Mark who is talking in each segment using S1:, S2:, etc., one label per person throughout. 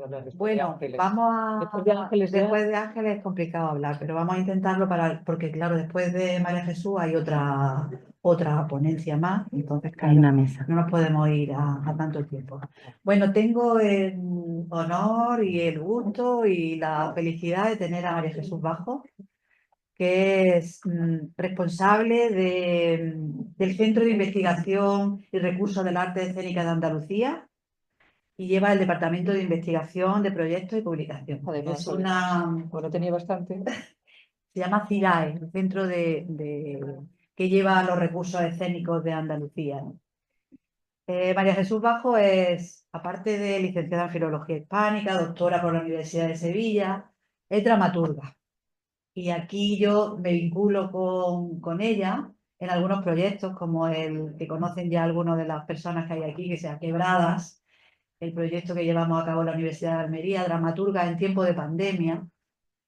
S1: puedo hablar después de
S2: Bueno,
S1: Ángeles.
S2: vamos
S1: Después de Ángeles ya,
S2: después de Ángeles es complicado hablar, pero vamos a intentarlo porque claro, después de María Jesús hay otra ponencia más, entonces
S1: hay
S2: claro,
S1: una mesa.
S2: no nos podemos ir a tanto tiempo. Bueno, tengo el honor y el gusto y la felicidad de tener a María Jesús Bajo, que es responsable del Centro de Investigación y Recursos del Arte Escénica de Andalucía y lleva el Departamento de Investigación de Proyectos y Publicación.
S1: Además,
S2: Es una,
S1: bueno, tenía bastante.
S2: se llama CIRAE, el centro que lleva los recursos escénicos de Andalucía, ¿no? María Jesús Bajo es, aparte de licenciada en Filología Hispánica, doctora por la Universidad de Sevilla, es dramaturga. Y aquí yo me vinculo con ella en algunos proyectos, como el que conocen ya algunas de las personas que hay aquí, que sea Quebradas, el proyecto que llevamos a cabo en la Universidad de Almería, dramaturga en tiempo de pandemia,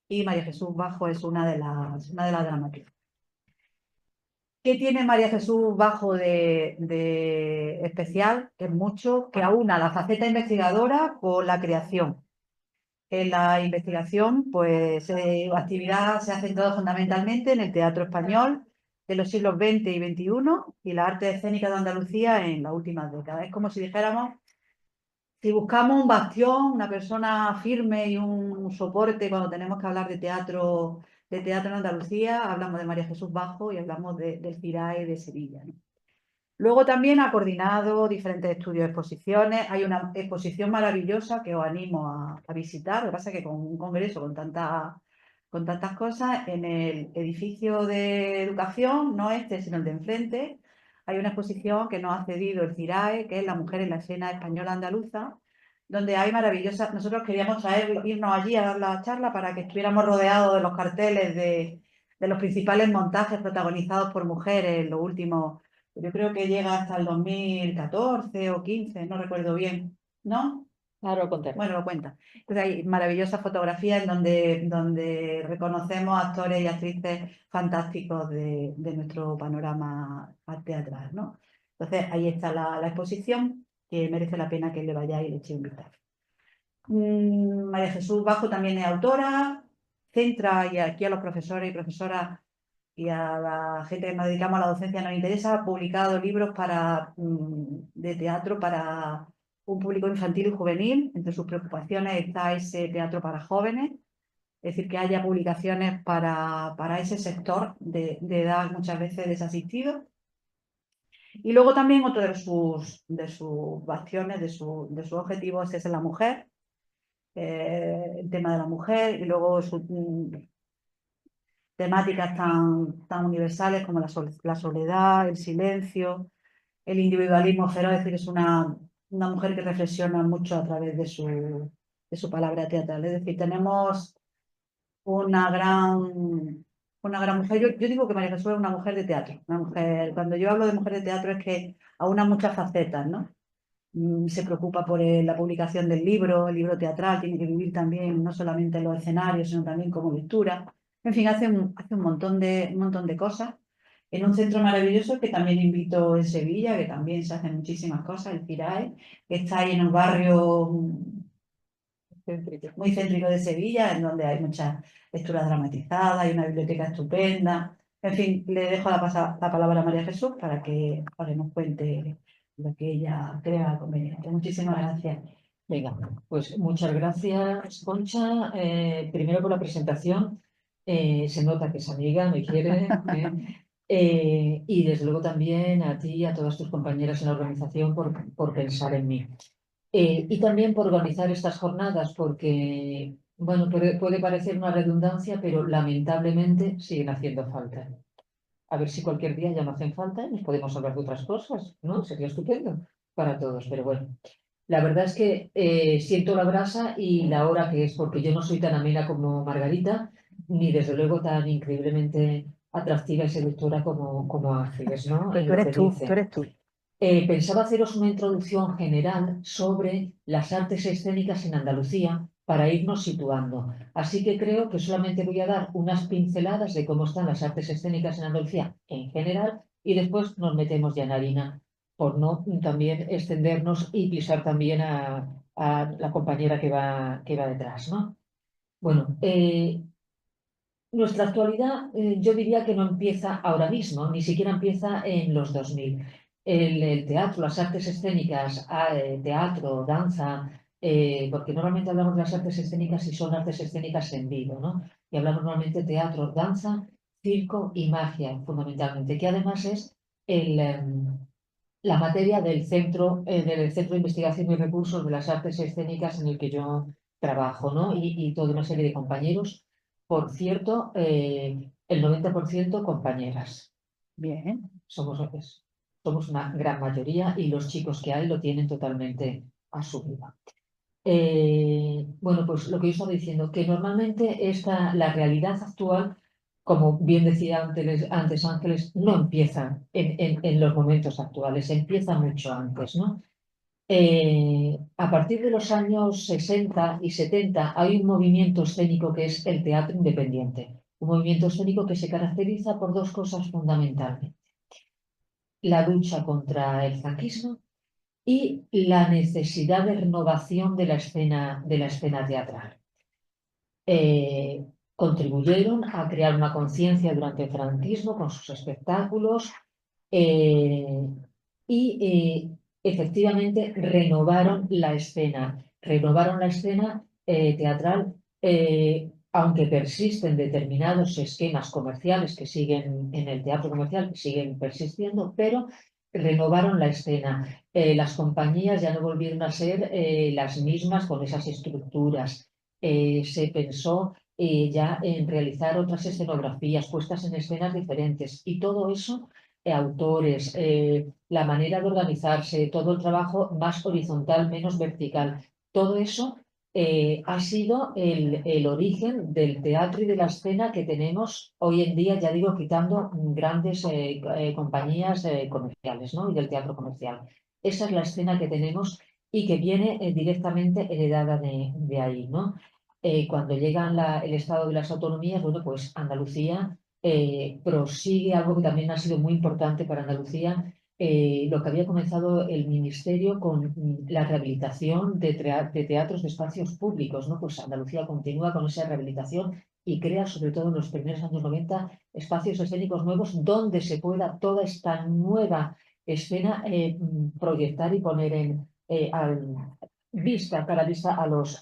S2: y María Jesús Bajo es una de las dramaturgas. ¿Qué tiene María Jesús Bajo de especial? Es mucho, que aúna la faceta investigadora con la creación. En la investigación, pues su actividad se ha centrado fundamentalmente en el teatro español de los siglos XX y XXI y la arte escénica de Andalucía en las últimas décadas. Es como si dijéramos, si buscamos un bastión, una persona firme y un soporte cuando tenemos que hablar de teatro en Andalucía, hablamos de María Jesús Bajo y hablamos del CIRAE de Sevilla, ¿no? Luego también ha coordinado diferentes estudios de exposiciones. Hay una exposición maravillosa que os animo a visitar. Lo que pasa es que con un congreso con tantas cosas, en el edificio de educación, no este, sino el de enfrente, hay una exposición que nos ha cedido el CIRAE, que es La mujer en la escena española andaluza, donde hay maravillosas. Nosotros queríamos irnos allí a dar la charla para que estuviéramos rodeados de los carteles de los principales montajes protagonizados por mujeres, los últimos. Yo creo que llega hasta el 2014 o 15, no recuerdo bien, ¿no?
S1: Ahora lo contaré.
S2: Bueno, lo cuenta. Entonces hay maravillosas fotografías donde reconocemos actores y actrices fantásticos de nuestro panorama teatral, ¿no? Entonces ahí está la exposición, que merece la pena que le vayáis y le echéis un vistazo. María Jesús Bajo también es autora, centra, y aquí a los profesores y profesoras y a la gente que nos dedicamos a la docencia nos interesa, ha publicado libros de teatro para un público infantil y juvenil. Entre sus preocupaciones está ese teatro para jóvenes, es decir, que haya publicaciones para ese sector de edad muchas veces desasistido. Y luego también otro de sus bastiones, de sus objetivos es la mujer, el tema de la mujer, y luego temáticas tan universales como la soledad, el silencio, el individualismo feroz. Es decir, es una mujer que reflexiona mucho a través de su palabra teatral. Es decir, tenemos una gran mujer. Yo digo que María Jesús es una mujer de teatro. Una mujer, cuando yo hablo de mujer de teatro es que aúna muchas facetas, ¿no? Se preocupa por la publicación del libro, el libro teatral, tiene que vivir también no solamente en los escenarios, sino también como lectura. En fin, hace un montón de cosas en un centro maravilloso que también invito en Sevilla, que también se hacen muchísimas cosas, el CIRAE, que está ahí en un barrio muy céntrico de Sevilla, en donde hay muchas lecturas dramatizadas, hay una biblioteca estupenda. En fin, le dejo la palabra a María Jesús para que nos cuente lo que ella crea conveniente. Muchísimas gracias.
S1: Venga, pues muchas gracias, Concha. Primero por la presentación. Se nota que es amiga, me quiere. Y desde luego también a ti y a todas tus compañeras en la organización por pensar en mí. Y también por organizar estas jornadas, porque, bueno, puede parecer una redundancia, pero lamentablemente siguen haciendo falta. A ver si cualquier día ya no hacen falta y nos podemos hablar de otras cosas, ¿no? Sería estupendo para todos, pero bueno. La verdad es que siento la brasa y la hora que es, porque yo no soy tan amena como Margarita, ni desde luego tan increíblemente atractiva y seductora como Ángeles, ¿no?
S2: Pues
S1: En
S2: tú
S1: lo
S2: eres
S1: que
S2: tú,
S1: dice.
S2: tú eres tú.
S1: Pensaba haceros una introducción general sobre las artes escénicas en Andalucía para irnos situando. Así que creo que solamente voy a dar unas pinceladas de cómo están las artes escénicas en Andalucía en general y después nos metemos ya en harina por no también extendernos y pisar también a la compañera que va detrás, ¿no? Bueno, nuestra actualidad, yo diría que no empieza ahora mismo, ni siquiera empieza en los 2000. El teatro, las artes escénicas, teatro, danza, porque normalmente hablamos de las artes escénicas y son artes escénicas en vivo, ¿no? Y hablamos normalmente de teatro, danza, circo y magia, fundamentalmente, que además es el, la materia del Centro de Investigación y Recursos de las Artes Escénicas en el que yo trabajo, ¿no? Y toda una serie de compañeros. Por cierto, el 90% compañeras.
S2: Bien,
S1: Somos, somos una gran mayoría y los chicos que hay lo tienen totalmente asumido. Bueno, pues lo que yo estaba diciendo, que normalmente la realidad actual, como bien decía antes Ángeles, no empieza en los momentos actuales, empieza mucho antes, ¿no? A partir de los años 60 y 70 hay un movimiento escénico que es el teatro independiente, un movimiento escénico que se caracteriza por dos cosas fundamentalmente: la lucha contra el franquismo y la necesidad de renovación de la escena teatral. Contribuyeron a crear una conciencia durante el franquismo con sus espectáculos eh, y efectivamente renovaron la escena teatral, aunque persisten determinados esquemas comerciales que siguen en el teatro comercial, que siguen persistiendo, pero renovaron la escena. Las compañías ya no volvieron a ser las mismas con esas estructuras. Se pensó ya en realizar otras escenografías, puestas en escenas diferentes, y todo eso, autores, la manera de organizarse, todo el trabajo más horizontal, menos vertical, todo eso ha sido el origen del teatro y de la escena que tenemos hoy en día, ya digo, quitando grandes compañías comerciales, ¿no? Y del teatro comercial. Esa es la escena que tenemos y que viene directamente heredada de ahí, ¿no? Cuando llega el Estado de las Autonomías, bueno, pues Andalucía prosigue algo que también ha sido muy importante para Andalucía, lo que había comenzado el Ministerio con la rehabilitación de teatros de espacios públicos, ¿no? Pues Andalucía continúa con esa rehabilitación y crea, sobre todo en los primeros años 90, espacios escénicos nuevos donde se pueda toda esta nueva escena proyectar y poner cara vista a los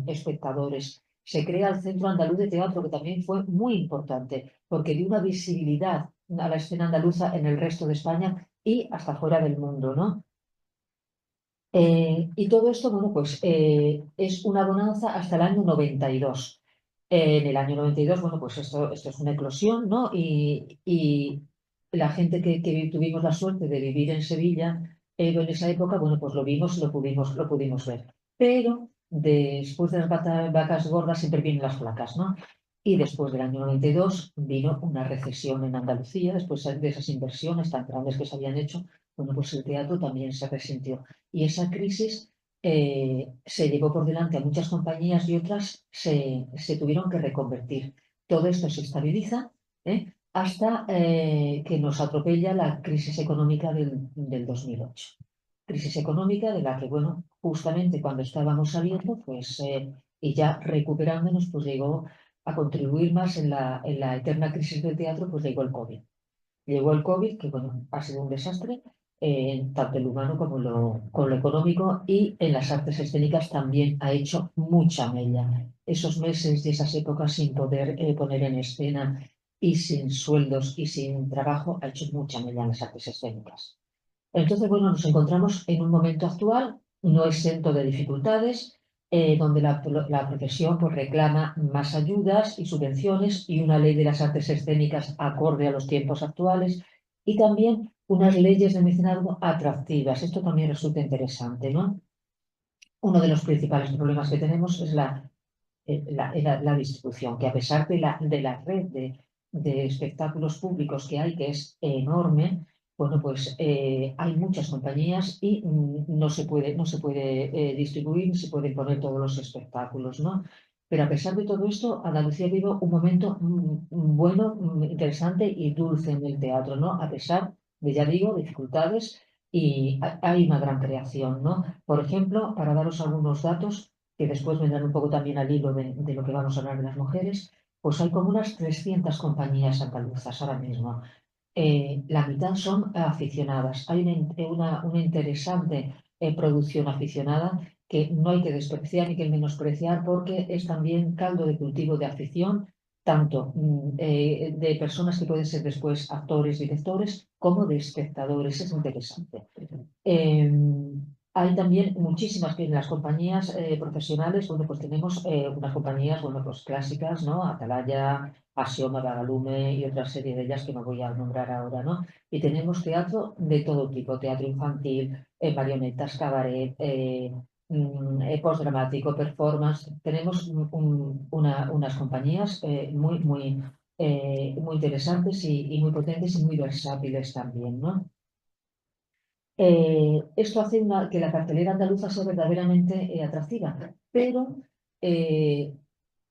S1: espectadores. Se crea el Centro Andaluz de Teatro, que también fue muy importante, porque dio una visibilidad a la escena andaluza en el resto de España y hasta fuera del mundo, ¿no? Y todo esto, bueno, pues es una bonanza hasta el año 92. En el año 92, bueno, pues esto es una eclosión, ¿no? Y la gente que tuvimos la suerte de vivir en Sevilla en esa época, bueno, pues lo vimos, lo pudimos ver. Pero después de las vacas gordas siempre vienen las flacas, ¿no? Y después del año 92 vino una recesión en Andalucía, después de esas inversiones tan grandes que se habían hecho, bueno, pues el teatro también se resintió. Y esa crisis se llevó por delante a muchas compañías y otras se tuvieron que reconvertir. Todo esto se estabiliza hasta que nos atropella la crisis económica del 2008. Crisis económica de la que, bueno, justamente cuando estábamos saliendo, pues, y ya recuperándonos, pues llegó a contribuir más en la eterna crisis del teatro, pues llegó el COVID. Llegó el COVID, que bueno, ha sido un desastre, tanto en lo humano como lo económico, y en las artes escénicas también ha hecho mucha mella. Esos meses y esas épocas sin poder poner en escena y sin sueldos y sin trabajo ha hecho mucha mella en las artes escénicas. Entonces, bueno, nos encontramos en un momento actual no exento de dificultades, donde la profesión pues, reclama más ayudas y subvenciones y una ley de las artes escénicas acorde a los tiempos actuales y también unas leyes de mecenazgo atractivas. Esto también resulta interesante, ¿no? Uno de los principales problemas que tenemos es la distribución, que a pesar de la red de espectáculos públicos que hay, que es enorme, bueno, pues hay muchas compañías y no se puede distribuir, ni se pueden poner todos los espectáculos, ¿no? Pero a pesar de todo esto, Andalucía vive un momento bueno, interesante y dulce en el teatro, ¿no? A pesar de, ya digo, dificultades y hay una gran creación, ¿no? Por ejemplo, para daros algunos datos que después vendrán un poco también al hilo de lo que vamos a hablar de las mujeres, pues hay como unas 300 compañías andaluzas ahora mismo. La mitad son aficionadas. Hay una interesante producción aficionada que no hay que despreciar ni que menospreciar porque es también caldo de cultivo de afición, tanto de personas que pueden ser después actores, directores, como de espectadores. Es interesante. Eh, Hay también muchísimas que en las compañías profesionales, bueno, pues tenemos unas compañías, bueno, pues clásicas, ¿no? Atalaya, Axioma, Badalume y otra serie de ellas que no voy a nombrar ahora, ¿no? Y tenemos teatro de todo tipo, teatro infantil, marionetas, cabaret, postdramático, performance. Tenemos unas compañías muy interesantes y muy potentes y muy versátiles también, ¿no? Esto hace que la cartelera andaluza sea verdaderamente atractiva, pero eh,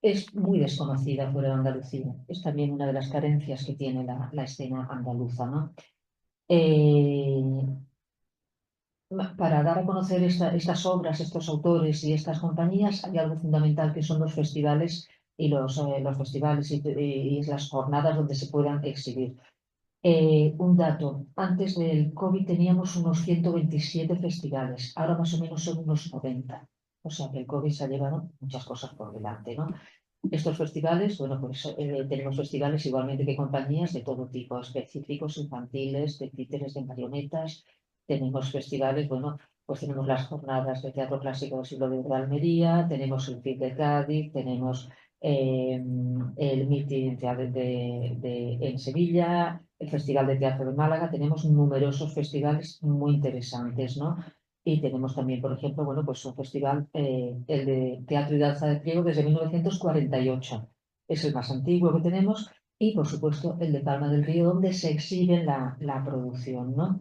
S1: es muy desconocida fuera de Andalucía. Es también una de las carencias que tiene la escena andaluza, ¿no? Eh, para dar a conocer estas obras, estos autores y estas compañías, hay algo fundamental que son los festivales y los festivales y las jornadas donde se puedan exhibir. Un dato, antes del COVID teníamos unos 127 festivales, ahora más o menos son unos 90. O sea que el COVID se ha llevado muchas cosas por delante, ¿no? Estos festivales, bueno, pues tenemos festivales igualmente que compañías de todo tipo, específicos, infantiles, de títeres, de marionetas. Tenemos festivales, bueno, pues tenemos las jornadas de teatro clásico del siglo de Almería, tenemos el FIT de Cádiz, tenemos el meeting en Sevilla, el Festival de Teatro de Málaga, tenemos numerosos festivales muy interesantes, ¿no? Y tenemos también, por ejemplo, bueno, pues un festival, el de Teatro y Danza de Priego desde 1948. Es el más antiguo que tenemos y, por supuesto, el de Palma del Río, donde se exhibe la producción, ¿no?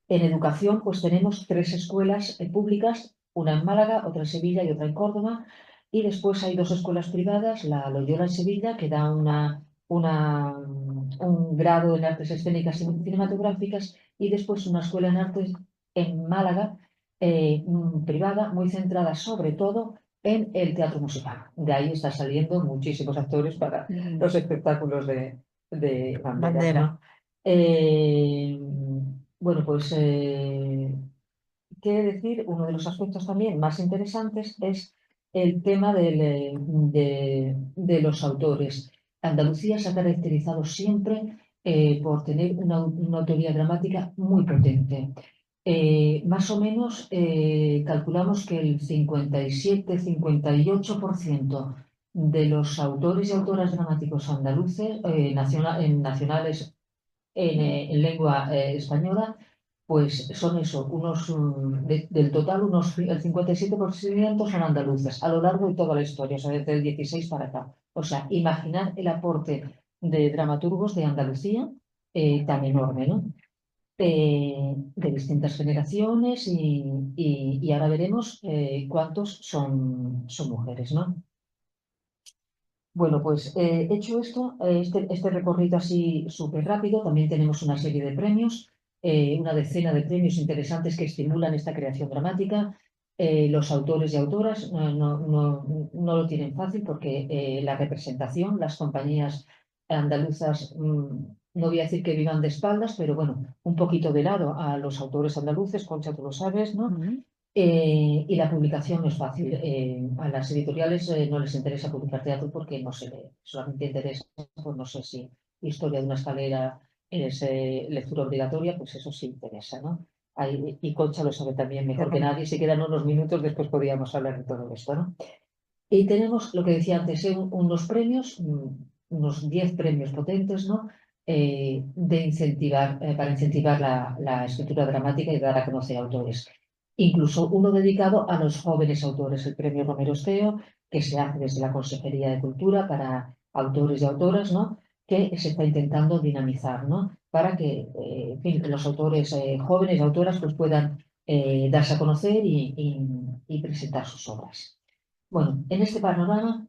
S1: En educación, pues tenemos tres escuelas públicas, una en Málaga, otra en Sevilla y otra en Córdoba. Y después hay dos escuelas privadas, la Loyola en Sevilla, que da un grado en artes escénicas y cinematográficas, y después una escuela en artes en Málaga, privada, muy centrada sobre todo en el teatro musical. De ahí están saliendo muchísimos actores para los espectáculos de banderas,
S2: Bandera.
S1: ¿no? Bueno, pues quiere decir, uno de los aspectos también más interesantes es el tema de los autores. Andalucía se ha caracterizado siempre por tener una autoría dramática muy potente. Más o menos calculamos que el 57-58% de los autores y autoras dramáticos andaluces, nacionales en lengua española, pues son eso, del total, el 57% son andaluces a lo largo de toda la historia, o sea, desde el 16 para acá. O sea, imaginar el aporte de dramaturgos de Andalucía tan enorme, ¿no? De distintas generaciones y ahora veremos cuántos son mujeres, ¿no? Bueno, pues hecho esto, este recorrido así súper rápido, también tenemos una serie de premios, una decena de premios interesantes que estimulan esta creación dramática. Los autores y autoras no lo tienen fácil porque la representación, las compañías andaluzas, no voy a decir que vivan de espaldas, pero bueno, un poquito de lado a los autores andaluces, Concha, tú lo sabes, ¿no? Y la publicación no es fácil. A las editoriales no les interesa publicar teatro porque no se lee. Solamente interesa, pues no sé si historia de una escalera es lectura obligatoria, pues eso sí interesa, ¿no? Y Concha lo sabe también mejor que nadie. Si quedan unos minutos, después podríamos hablar de todo esto, ¿no? Y tenemos lo que decía antes, unos premios, unos 10 premios potentes, ¿no? Para incentivar la escritura dramática y dar a conocer autores. Incluso uno dedicado a los jóvenes autores, el premio Romero Esteo, que se hace desde la Consejería de Cultura para autores y autoras, ¿no? Que se está intentando dinamizar, ¿no? Para que en fin, los autores jóvenes y autoras pues, puedan darse a conocer y presentar sus obras. Bueno, en este panorama,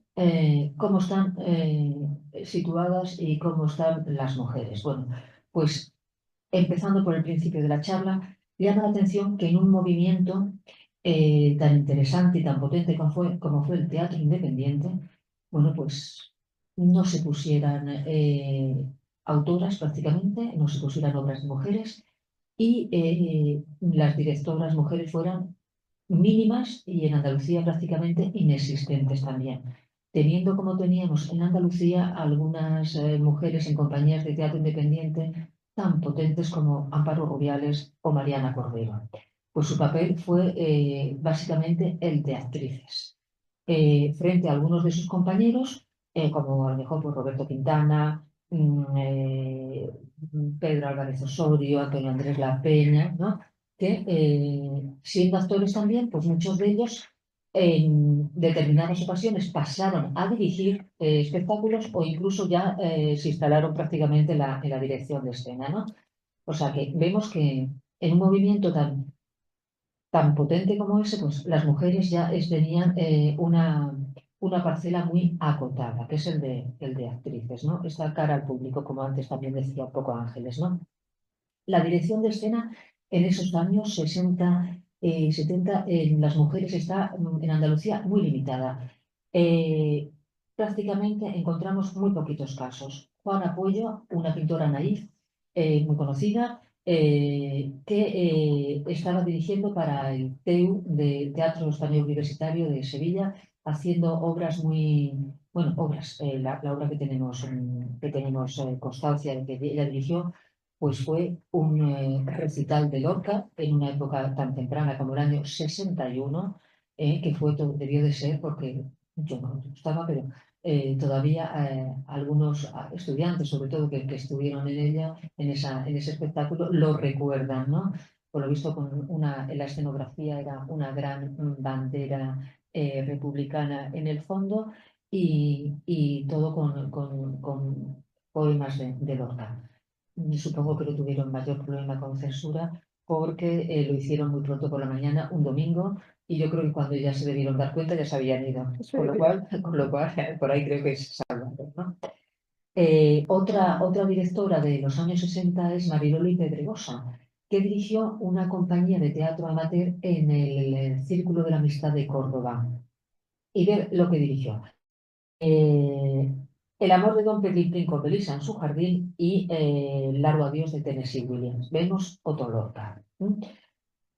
S1: ¿cómo están situadas y cómo están las mujeres? Bueno, pues empezando por el principio de la charla, llama la atención que en un movimiento tan interesante y tan potente como fue el teatro independiente, bueno, pues no se pusieran autoras prácticamente, no se pusieran obras de mujeres y las directoras mujeres fueran mínimas y en Andalucía prácticamente inexistentes también, teniendo como teníamos en Andalucía algunas mujeres en compañías de teatro independiente tan potentes como Amparo Rubiales o Mariana Cordero. Pues su papel fue básicamente el de actrices. Frente a algunos de sus compañeros, como a lo mejor pues, Roberto Quintana, Pedro Álvarez Osorio, Antonio Andrés La Peña, ¿no? Que siendo actores también, pues muchos de ellos en determinadas ocasiones pasaron a dirigir espectáculos o incluso ya se instalaron prácticamente en la dirección de escena, ¿no? O sea que vemos que en un movimiento tan potente como ese, pues las mujeres ya tenían una parcela muy acotada, que es el de actrices, ¿no? Esta cara al público, como antes también decía un poco Ángeles, ¿no? La dirección de escena en esos años 60, 70, en las mujeres está en Andalucía muy limitada. Eh, Prácticamente encontramos muy poquitos casos. Juana Puello, una pintora naif, muy conocida, que estaba dirigiendo para el TEU del Teatro Español Universitario de Sevilla, haciendo obras muy, bueno, obras, la obra que tenemos constancia de que ella dirigió pues fue un recital de Lorca en una época tan temprana como el año 61, que fue todo, debió de ser porque yo no estaba, pero todavía algunos estudiantes, sobre todo que estuvieron en ella, en ese espectáculo, lo recuerdan, ¿no? Por lo visto, en la escenografía era una gran bandera republicana en el fondo y todo con poemas de Lorca. Supongo que no tuvieron mayor problema con censura porque lo hicieron muy pronto por la mañana, un domingo, y yo creo que cuando ya se debieron dar cuenta ya se habían ido. Con lo cual por ahí creo que se salvaron, ¿no? Otra directora de los años 60 es Mariloli Pedregosa, que dirigió una compañía de teatro amateur en el Círculo de la Amistad de Córdoba. Y ver lo que dirigió. eh, El amor de Don Pelimpín con Belisa en su jardín y Largo adiós de Tennessee Williams. Vemos Otto Lorca.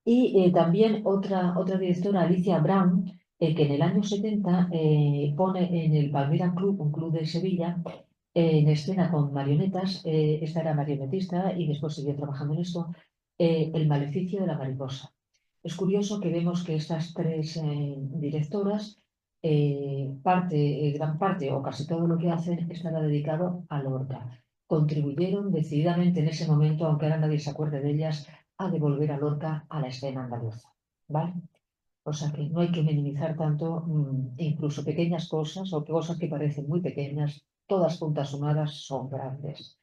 S1: Y también otra directora, Alicia Brown, que en el año 70 pone en el Palmira Club, un club de Sevilla, en escena con marionetas, esta era marionetista y después siguió trabajando en esto, El maleficio de la mariposa. Es curioso que vemos que estas tres directoras, gran parte o casi todo lo que hacen estará dedicado a Lorca. Contribuyeron decididamente en ese momento, aunque ahora nadie se acuerde de ellas, a devolver a Lorca a la escena andaluza. ¿Vale? O sea que no hay que minimizar tanto, incluso pequeñas cosas o cosas que parecen muy pequeñas, todas juntas sumadas son grandes.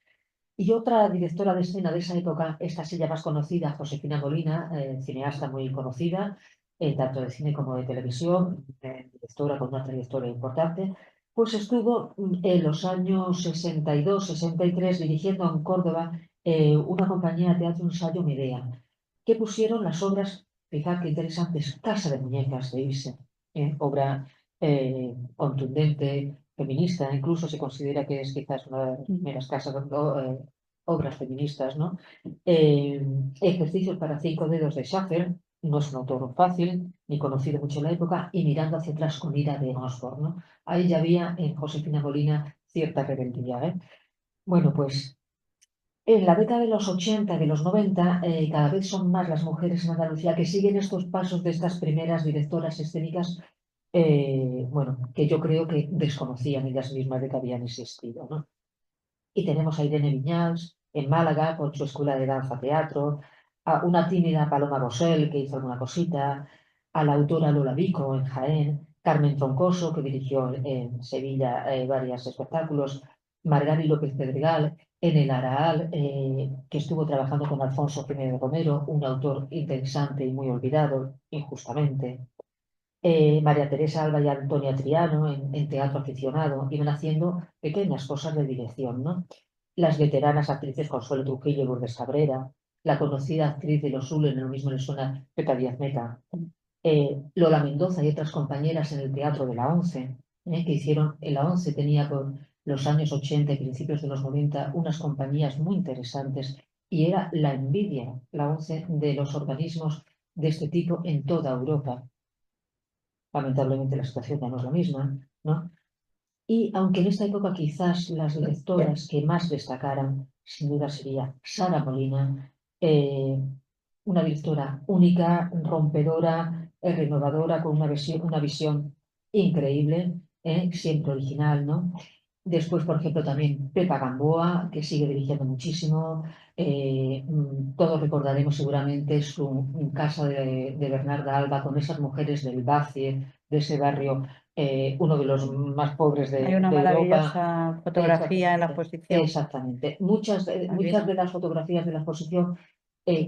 S1: Y otra directora de escena de esa época, esta sí ya más conocida, Josefina Molina, cineasta muy conocida, tanto de cine como de televisión, directora con una trayectoria importante, pues estuvo en los años 62, 63 dirigiendo en Córdoba una compañía de teatro ensayo Medea, que pusieron las obras, fijad qué interesantes, Casa de Muñecas de Ibsen, obra contundente, feminista, incluso se considera que es quizás una de las primeras obras feministas, ¿no? Eh, Ejercicios para cinco dedos de Schaffer, no es un autor fácil, ni conocido mucho en la época, y Mirando hacia atrás con ira de Osborne, ¿no? Ahí ya había en Josefina Molina cierta rebeldía, ¿eh? Bueno, pues en la década de los 80, de los 90, cada vez son más las mujeres en Andalucía que siguen estos pasos de estas primeras directoras escénicas, bueno, que yo creo que desconocían ellas mismas de que habían existido, ¿no? Y tenemos a Irene Viñals en Málaga con su escuela de danza teatro, a una tímida Paloma Bosel que hizo alguna cosita, a la autora Lola Vico en Jaén, Carmen Troncoso que dirigió en Sevilla varios espectáculos, Margari López Pedregal en el Araal, que estuvo trabajando con Alfonso Jiménez Romero, un autor interesante y muy olvidado, injustamente. María Teresa Alba y Antonia Triano en teatro aficionado, iban haciendo pequeñas cosas de dirección, ¿no? las veteranas actrices Consuelo Trujillo y Lourdes Cabrera, la conocida actriz de Los Zulen, en lo mismo le suena Pepa Díaz Meta, Lola Mendoza y otras compañeras en el Teatro de la ONCE, que hicieron, en la ONCE tenía por los años 80 y principios de los 90 unas compañías muy interesantes y era la envidia, la ONCE, de los organismos de este tipo en toda Europa. Lamentablemente la situación ya no es la misma, ¿no? Y aunque en esta época quizás las lectoras que más destacaran, sin duda sería Sara Molina, una directora única, rompedora, renovadora, con una visión increíble, siempre original, ¿no? Después, por ejemplo, también Pepa Gamboa, que sigue dirigiendo muchísimo. Todos recordaremos seguramente su casa de Bernarda Alba con esas mujeres del Bacie, de ese barrio, uno de los más pobres
S2: Hay una
S1: de Europa.
S2: maravillosa fotografía en la
S1: Exactamente,
S2: exposición.
S1: exactamente. Muchas
S2: ¿Has visto?
S1: de las fotografías de la exposición,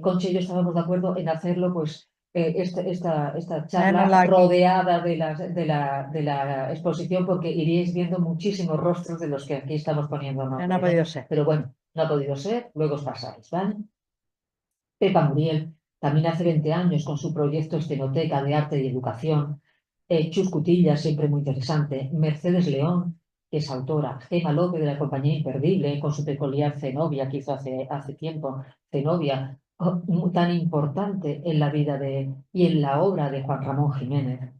S1: Concha y yo estábamos de acuerdo en hacerlo, pues, esta charla
S2: Traérnosla aquí.
S1: rodeada de la exposición, porque iríais viendo muchísimos rostros de los que aquí estamos poniendo
S2: Pero no ha
S1: nombre, ¿no?
S2: podido ser.
S1: Pero bueno, no ha podido ser, luego os pasáis, ¿vale? Pepa Muriel, también hace 20 años con su proyecto Escenoteca de Arte y Educación. Chus Cutilla, siempre muy interesante. Mercedes León, que es autora. Gema López, de la Compañía Imperdible, con su peculiar Zenobia que hizo hace tiempo. Zenobia, tan importante en la vida y en la obra de Juan Ramón Jiménez.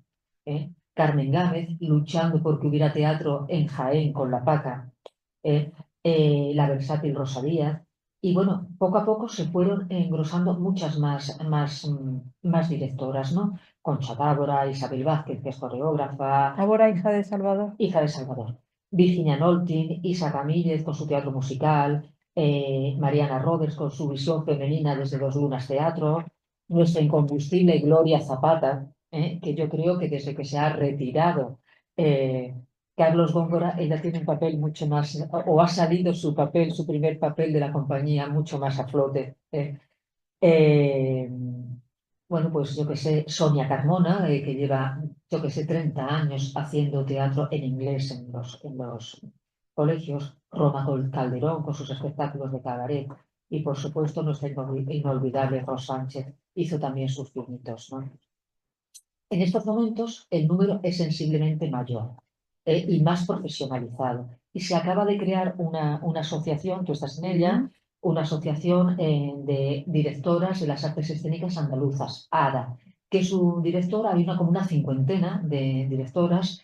S1: Carmen Gámez, luchando por que hubiera teatro en Jaén con La Paca. ¿eh? La versátil Rosa Díaz. Y bueno, poco a poco se fueron engrosando muchas más directoras, ¿no? Concha Dávora, Isabel Vázquez, que es coreógrafa,
S2: Ahora hija de Salvador.
S1: hija de Salvador. Virginia Nolting, Isa Ramírez con su teatro musical, Mariana Roberts con su visión femenina desde Dos Lunas Teatro, nuestra incombustible Gloria Zapata, que yo creo que desde que se ha retirado eh, Carlos Góngora, ella tiene un papel mucho más, o ha salido su papel, su primer papel de la compañía, mucho más a flote. Eh, bueno, pues yo que sé, Sonia Carmona, que lleva, yo que sé, 30 años haciendo teatro en inglés en los colegios, Roma Calderón con sus espectáculos de cabaret, y por supuesto nuestra inolvidable Ros Sánchez hizo también sus pinitos, ¿no? En estos momentos el número es sensiblemente mayor, y más profesionalizado. Y se acaba de crear una asociación, tú estás en ella, una asociación de directoras de las artes escénicas andaluzas, ADA, que su directora, hay como una cincuentena de directoras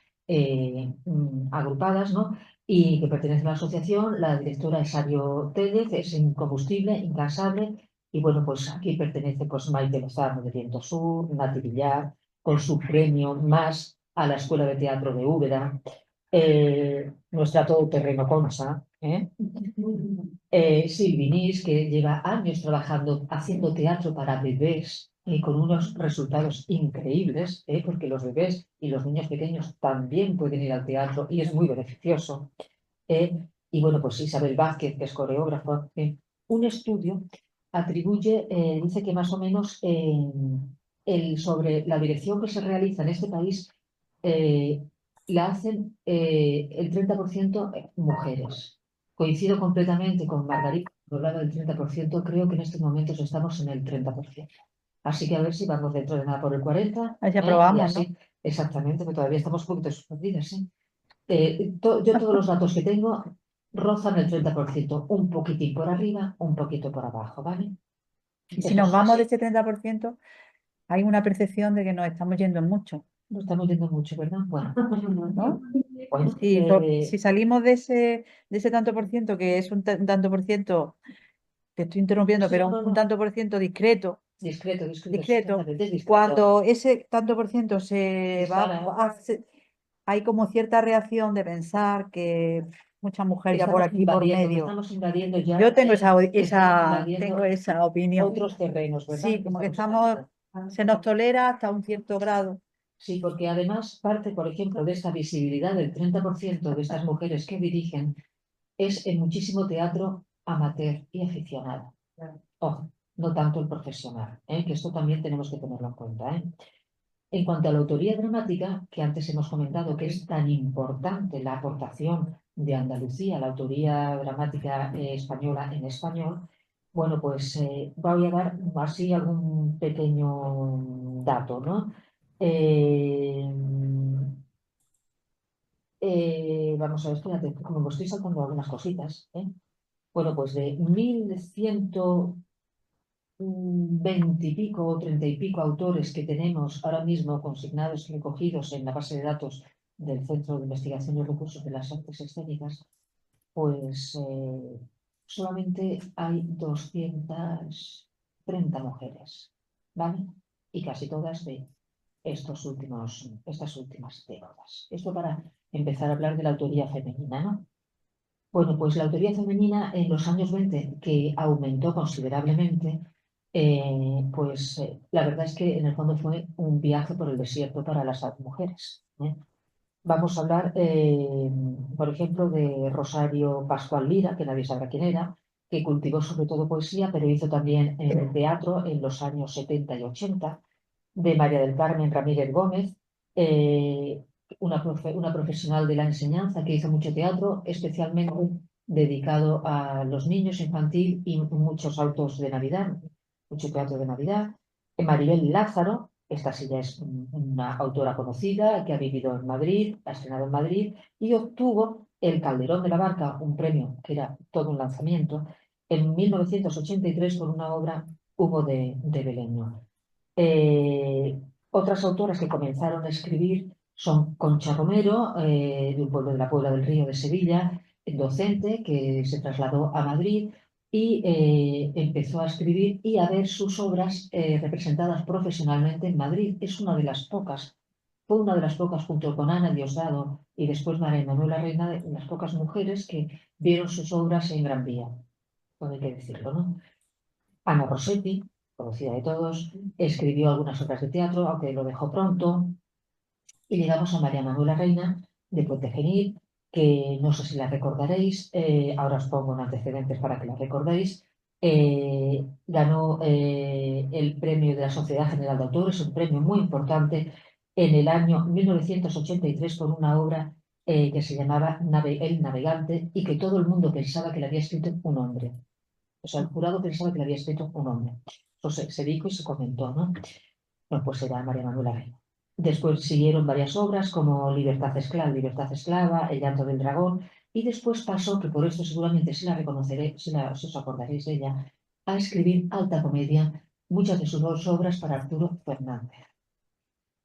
S1: agrupadas, ¿no? Y que pertenecen a la asociación. La directora es Ario Tellez, es incombustible, incansable. Y bueno, pues aquí pertenece pues Maite Lozano de Viento Sur, Nati Villar, con su premio más a la Escuela de Teatro de Úbeda, nuestra todoterreno Concha, Sylvie Nis, que lleva años trabajando, haciendo teatro para bebés, con unos resultados increíbles, porque los bebés y los niños pequeños también pueden ir al teatro y es muy beneficioso. Y bueno, pues Isabel Vázquez, que es coreógrafa. Un estudio atribuye, dice que más o menos sobre la dirección que se realiza en este país, eh, la hacen el 30% mujeres. Coincido completamente con Margarita, que hablaba del 30%, creo que en estos momentos estamos en el 30%. Así que a ver si vamos dentro de nada por el 40%,
S2: Así
S1: y
S2: aprobamos, ¿no?
S1: así, exactamente, pero todavía estamos un poquito suspendidas, ¿sí? Yo todos los datos que tengo rozan el 30%, un poquitín por arriba, un poquito por abajo, ¿vale?
S2: Y si
S1: Eso
S2: nos
S1: es
S2: vamos de
S1: así.
S2: ese 30%, hay una percepción de que nos estamos yendo en mucho,
S1: No estamos viendo mucho, ¿verdad? Bueno,
S2: ¿no?
S1: pues,
S2: Si salimos de ese tanto por ciento, que es un tanto por ciento, te estoy interrumpiendo,
S1: no,
S2: pero
S1: no,
S2: un
S1: no,
S2: tanto por ciento discreto,
S1: discreto,
S2: discreto,
S1: exactamente, es discreto.
S2: cuando ese tanto por ciento se
S1: Dispara.
S2: hay como cierta reacción de pensar que mucha mujer ya por aquí por medio.
S1: Estamos invadiendo ya,
S2: Yo tengo
S1: estamos invadiendo
S2: tengo esa opinión.
S1: otros terrenos, ¿verdad?
S2: Sí, como que se nos tolera hasta un cierto grado.
S1: Sí, porque además parte, por ejemplo, de esta visibilidad del 30% de estas mujeres que dirigen, es en muchísimo teatro amateur y aficionado. Ojo, no tanto el profesional, que esto también tenemos que tenerlo en cuenta. En cuanto a la autoría dramática, que antes hemos comentado que es tan importante la aportación de Andalucía, la autoría dramática española en español. Bueno, pues voy a dar así algún pequeño dato, ¿no? Eh, vamos a ver, espérate, como me estoy saltando algunas cositas, ¿eh? Bueno, pues de 1120 y pico o 30 y pico autores que tenemos ahora mismo consignados y recogidos en la base de datos del Centro de Investigación y Recursos de las Artes Escénicas, pues solamente hay 230 mujeres, ¿vale? Y casi todas de estas últimas décadas. Esto para empezar a hablar de la autoría femenina, ¿no? Bueno, pues la autoría femenina en los años 20, que aumentó considerablemente, la verdad es que en el fondo fue un viaje por el desierto para las mujeres, ¿eh? Vamos a hablar, por ejemplo, de Rosario Pascual Lira, que nadie sabrá quién era, que cultivó sobre todo poesía, pero hizo también teatro en los años 70 y 80, de María del Carmen Ramírez Gómez, una profesional de la enseñanza que hizo mucho teatro, especialmente dedicado a los niños infantil y muchos autos de Navidad, mucho teatro de Navidad. Maribel Lázaro, esta sí ya es una autora conocida que ha vivido en Madrid, ha estrenado en Madrid y obtuvo el Calderón de la Barca, un premio que era todo un lanzamiento, en 1983 por una obra Hugo de Beleño. Otras autoras que comenzaron a escribir son Concha Romero, de un pueblo de la Puebla del Río de Sevilla, docente que se trasladó a Madrid y empezó a escribir y a ver sus obras representadas profesionalmente en Madrid. Es una de las pocas, fue una de las pocas, junto con Ana Diosdado y después María Manuela Reina, de las pocas mujeres que vieron sus obras en Gran Vía, todo hay que decirlo, ¿no? Ana Rossetti, conocida de todos, escribió algunas obras de teatro, aunque lo dejó pronto. Y llegamos a María Manuela Reina, de Puente Genil, que no sé si la recordaréis, ahora os pongo en antecedentes para que la recordéis. Ganó el premio de la Sociedad General de Autores, un premio muy importante, en el año 1983 por una obra que se llamaba El Navegante y que todo el mundo pensaba que la había escrito un hombre. O sea, el jurado pensaba que la había escrito un hombre. Eso se dijo y se comentó, ¿no? Bueno, pues era María Manuela Reina. Después siguieron varias obras como Libertad Esclava, El Llanto del Dragón, y después pasó, que por esto seguramente se la reconoceré, si os acordaréis de ella, a escribir alta comedia, muchas de sus dos obras para Arturo Fernández.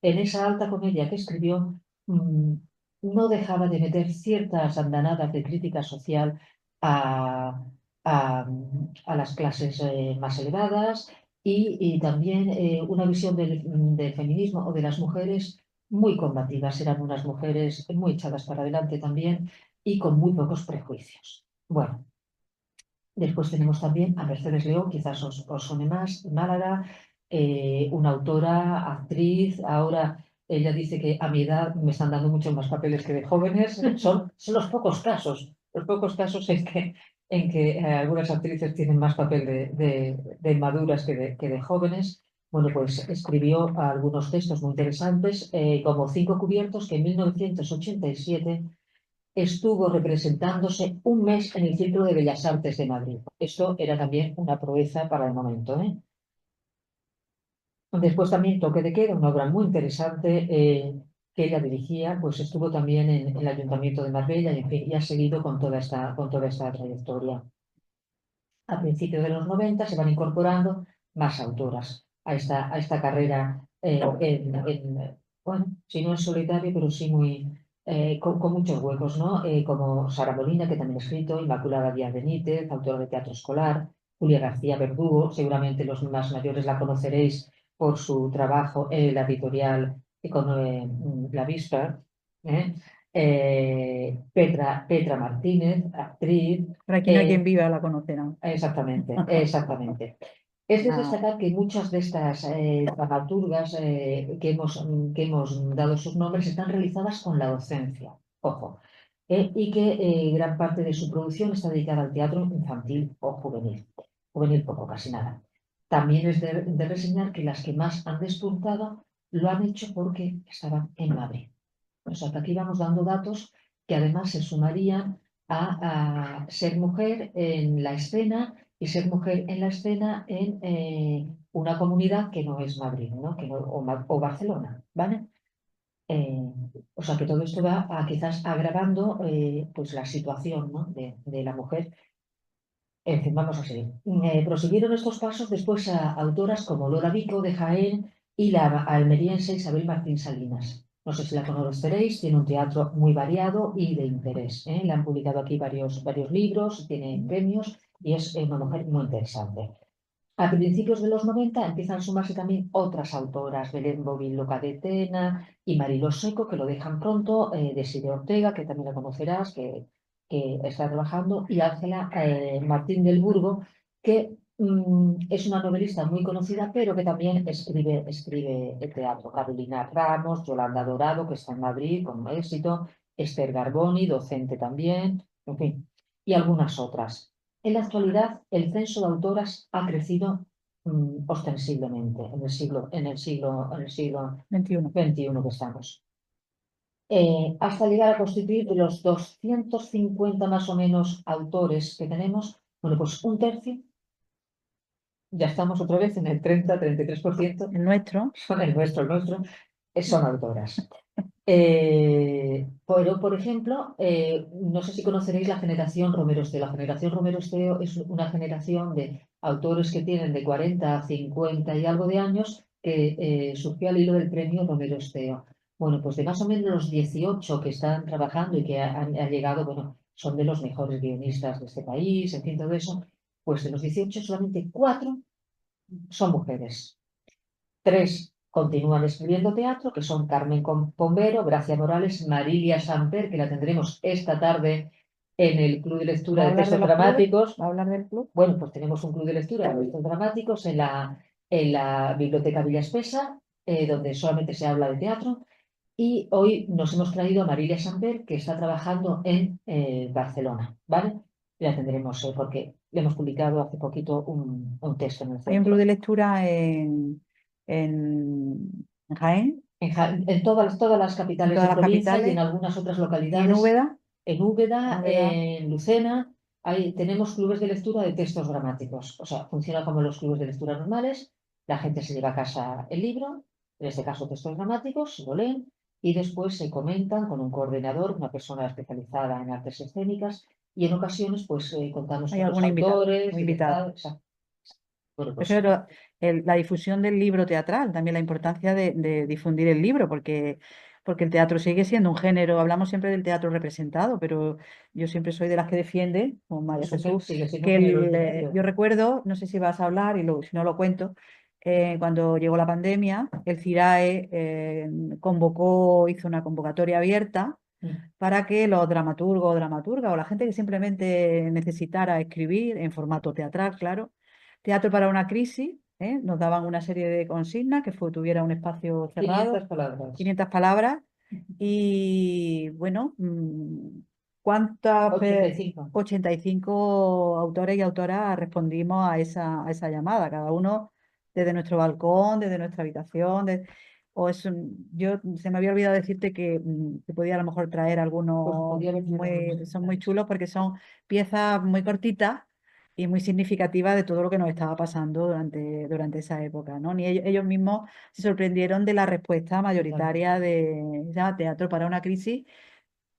S1: En esa alta comedia que escribió, no dejaba de meter ciertas andanadas de crítica social a, a las clases más elevadas y también una visión del feminismo o de las mujeres muy combativas. Eran unas mujeres muy echadas para adelante también y con muy pocos prejuicios. Bueno, después tenemos también a Mercedes León, quizás os suene más, Málaga, una autora, actriz. Ahora ella dice que a mi edad me están dando muchos más papeles que de jóvenes. Son los pocos casos en que algunas actrices tienen más papel de maduras que de jóvenes. Bueno, pues escribió algunos textos muy interesantes, como Cinco Cubiertos, que en 1987 estuvo representándose un mes en el Círculo de Bellas Artes de Madrid. Esto era también una proeza para el momento, ¿eh? Después también Toque de Queda, una obra muy interesante que ella dirigía, pues estuvo también en el Ayuntamiento de Marbella y, en fin, y ha seguido con toda esta trayectoria. A principios de los 90 se van incorporando más autoras a esta carrera, bueno, si no en solitario, pero sí con muchos huecos, ¿no? Como Sara Molina, que también ha escrito, Inmaculada Díaz Benítez, autora de teatro escolar, Julia García Verdugo, seguramente los más mayores la conoceréis por su trabajo en la editorial con La Vispa, ¿eh? Petra Martínez, actriz.
S2: Por aquí no hay quien viva, la conocerán.
S1: Exactamente, exactamente. Es de destacar que muchas de estas dramaturgas que hemos dado sus nombres están realizadas con la docencia, ojo, y que gran parte de su producción está dedicada al teatro infantil o juvenil. Juvenil poco, casi nada. También es de reseñar que las que más han despuntado lo han hecho porque estaban en Madrid. O sea, que aquí vamos dando datos que además se sumarían a ser mujer en la escena y ser mujer en la escena en una comunidad que no es Madrid, ¿no? O Barcelona, ¿vale? Eh, o sea que todo esto va a quizás agravando pues la situación, ¿no? de la mujer. En fin, vamos a seguir. Prosiguieron estos pasos después a autoras como Lola Vico de Jaén y la almeriense Isabel Martín Salinas. No sé si la conoceréis, tiene un teatro muy variado y de interés. Le han publicado aquí varios libros, tiene premios y es una mujer muy interesante. A principios de los 90 empiezan a sumarse también otras autoras, Belén Bovín Loca de Tena y Mariló Seco, que lo dejan pronto, Desiree Ortega, que también la conocerás, que está trabajando, y Ángela Martín del Burgo, que es una novelista muy conocida, pero que también escribe el teatro. Carolina Ramos, Yolanda Dorado, que está en Madrid con éxito, Esther Garboni, docente también, en fin, y algunas otras. En la actualidad, el censo de autoras ha crecido ostensiblemente en el siglo
S2: 21.
S1: XXI que estamos. Hasta llegar a constituir de los 250 más o menos autores que tenemos, bueno, pues un tercio, ya estamos otra vez en el 30-33%,
S2: El nuestro.
S1: son el nuestro, son autoras. Pero, por ejemplo, no sé si conoceréis la generación Romero Esteo. La generación Romero Esteo es una generación de autores que tienen de 40 a 50 y algo de años que surgió al hilo del premio Romero Esteo. Bueno, pues de más o menos los 18 que están trabajando y que han llegado, bueno, son de los mejores guionistas de este país, en fin, todo eso, pues de los 18 solamente 4 son mujeres. 3 continúan escribiendo teatro, que son Carmen Pombero, Gracia Morales, Marilia Samper, que la tendremos esta tarde en el Club de Lectura
S2: ¿Va a
S1: de
S2: hablar de
S1: Textos
S2: los clubes?
S1: Dramáticos.
S2: ¿Va a hablar del club?
S1: Bueno, pues tenemos un Club de Lectura de Textos Dramáticos en la Biblioteca Villa Espesa, donde solamente se habla de teatro. Y hoy nos hemos traído a Marilia Samper, que está trabajando en Barcelona, ¿vale? La tendremos porque le hemos publicado hace poquito un texto en el
S2: Hay un club
S1: centro.
S2: de lectura en Jaén,
S1: En todas las
S2: en
S1: capitales de
S2: todas las
S1: provincia y en
S2: capitales,
S1: algunas otras
S2: y en
S1: localidades,
S2: Úbeda.
S1: en Úbeda,
S2: Úbeda.
S1: en Lucena, ahí tenemos clubes de lectura de textos dramáticos. O sea, funciona como los clubes de lectura normales. La gente se lleva a casa el libro, en este caso textos dramáticos, se lo leen y después se comentan con un coordinador, una persona especializada en artes escénicas y en ocasiones pues contamos
S2: Hay
S1: con los
S2: algún invitado,
S1: autores,
S2: un invitado.
S1: directores. Bueno,
S2: Eso es
S1: pues
S2: la difusión del libro teatral, también la importancia de difundir el libro, porque el teatro sigue siendo un género, hablamos siempre del teatro representado, pero yo siempre soy de las que defiende, como María Jesús,
S1: sigue siendo un
S2: que
S1: género literario.
S2: yo recuerdo, no sé si vas a hablar y si no lo cuento, cuando llegó la pandemia, el CIRAE hizo una convocatoria abierta para que los dramaturgos o dramaturgas o la gente que simplemente necesitara escribir en formato teatral, claro, teatro para una crisis, nos daban una serie de consignas tuviera un espacio
S1: 500
S2: cerrado,
S1: palabras.
S2: 500 palabras, y bueno, ¿cuántas
S1: 85.
S2: 85 autores y autoras respondimos a esa llamada, cada uno desde nuestro balcón, desde nuestra habitación, se me había olvidado decirte que podía a lo mejor traer
S1: Pues
S2: algunos
S1: podría haber sido algunos
S2: son muy
S1: ejemplares.
S2: chulos porque son piezas muy cortitas y muy significativas de todo lo que nos estaba pasando durante esa época, ¿no? Ni ellos mismos se sorprendieron de la respuesta mayoritaria se llama Teatro para una crisis,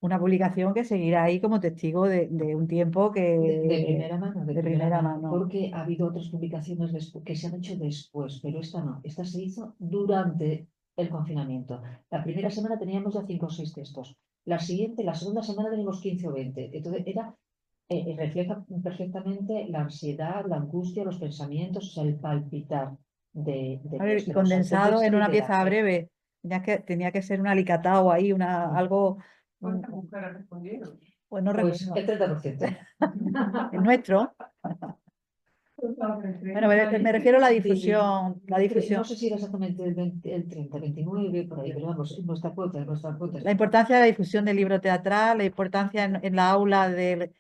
S2: una publicación que seguirá ahí como testigo de un tiempo
S1: De primera mano,
S2: de primera mano.
S1: porque ha habido otras publicaciones que se han hecho después, pero esta no, esta se hizo durante el confinamiento. La primera semana teníamos ya 5 o 6 textos, la segunda semana teníamos 15 o 20, entonces refleja perfectamente la ansiedad, la angustia, los pensamientos, o sea, el palpitar de
S2: A ver, y
S1: nuestros
S2: condensado
S1: autores
S2: en
S1: y
S2: una
S1: de la
S2: pieza
S1: gente.
S2: breve. Tenía que ser un alicatado ahí, algo.
S3: ¿Cuántas mujeres respondieron?
S2: Pues no
S1: Pues
S2: recuerdo.
S1: el 30%.
S2: El nuestro. Bueno, me refiero a la difusión.
S1: No sé si era exactamente el 30, 29, por ahí, pero vamos, es nuestra cuota, es nuestra cuota.
S2: La importancia de la difusión del libro teatral, la importancia en la aula de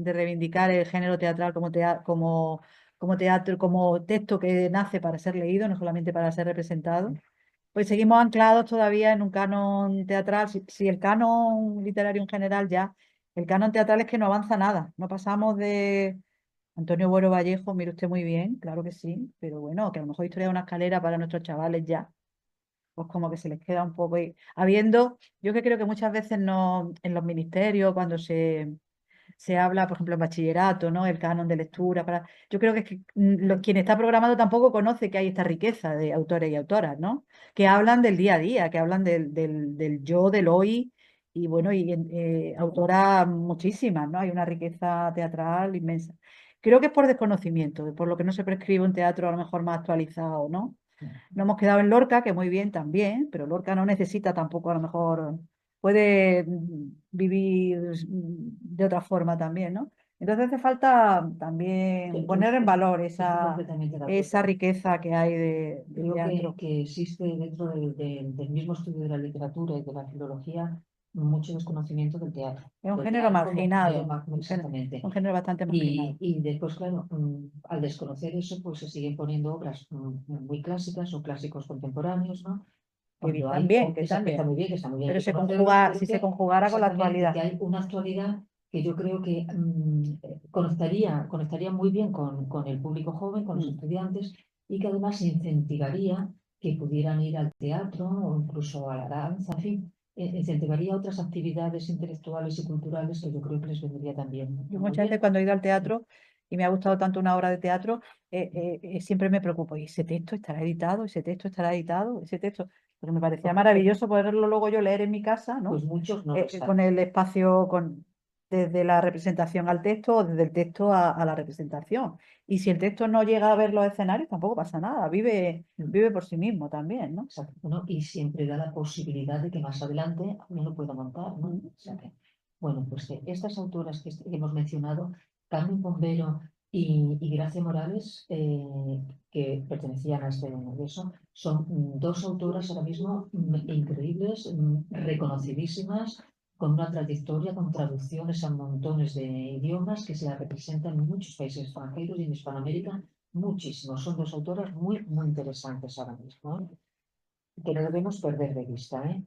S2: reivindicar el género teatral como teatro, como texto que nace para ser leído, no solamente para ser representado. Pues seguimos anclados todavía en un canon teatral, si el canon literario en general ya El canon teatral es que no avanza nada. No pasamos de Antonio Buero Vallejo, mire usted muy bien, claro que sí, pero bueno, que a lo mejor Historia de una escalera para nuestros chavales ya, pues como que se les queda un poco ahí. Yo que creo que muchas veces no, en los ministerios, cuando se habla, por ejemplo, en bachillerato, ¿no? El canon de lectura. Yo creo que, quien está programado tampoco conoce que hay esta riqueza de autores y autoras, ¿no? Que hablan del día a día, que hablan del yo, del hoy, y bueno, autoras muchísimas, ¿no? Hay una riqueza teatral inmensa. Creo que es por desconocimiento, por lo que no se prescribe un teatro a lo mejor más actualizado, ¿no? No hemos quedado en Lorca, que muy bien también, pero Lorca no necesita tampoco a lo mejor puede vivir de otra forma también, ¿no? Entonces hace falta también poner en valor
S1: Estoy completamente de
S2: esa
S1: acuerdo.
S2: riqueza que hay del
S1: Creo
S2: teatro.
S1: que existe dentro del mismo estudio de la literatura y de la filología mucho desconocimiento del teatro.
S2: Es un
S1: Del
S2: género
S1: teatro como
S2: marginado,
S1: exactamente.
S2: un género bastante marginado.
S1: Y después, claro, al desconocer eso, pues se siguen poniendo obras muy clásicas o clásicos contemporáneos, ¿no? Cuando hay,
S2: Que
S1: esa
S2: están
S1: está
S2: bien,
S1: muy bien, que está muy bien, hay
S2: pero
S1: que conocerlos, pero
S2: si se
S1: que
S2: conjugara con la
S1: exactamente, que
S2: actualidad.
S1: hay una actualidad que yo creo que conectaría muy bien con el público joven, con los estudiantes, y que además incentivaría que pudieran ir al teatro o incluso a la danza, en fin, incentivaría otras actividades intelectuales y culturales que yo creo que les vendría también
S2: Yo
S1: muy
S2: muchas veces
S1: bien.
S2: cuando he ido al teatro y me ha gustado tanto una obra de teatro, siempre me preocupo, ¿y ese texto estará editado? ¿Ese texto estará editado? Ese texto, pero me parecía maravilloso poderlo luego yo leer en mi casa,
S1: Pues
S2: ¿no?
S1: muchos no lo están.
S2: Con el espacio, desde la representación al texto o desde el texto a la representación. Y si el texto no llega a ver los escenarios, tampoco pasa nada, vive por sí mismo también, ¿no?
S1: Exacto, ¿no? Y siempre da la posibilidad de que más adelante uno lo pueda montar, ¿no? O sea bueno, pues estas autoras que hemos mencionado, Carmen Bombero y Gracia Morales, que pertenecían a este universo, son dos autoras ahora mismo increíbles, reconocidísimas, con una trayectoria, con traducciones a montones de idiomas que se las representan en muchos países extranjeros y en Hispanoamérica, muchísimos. Son dos autoras muy interesantes ahora mismo, ¿eh? Que no debemos perder de vista, ¿eh?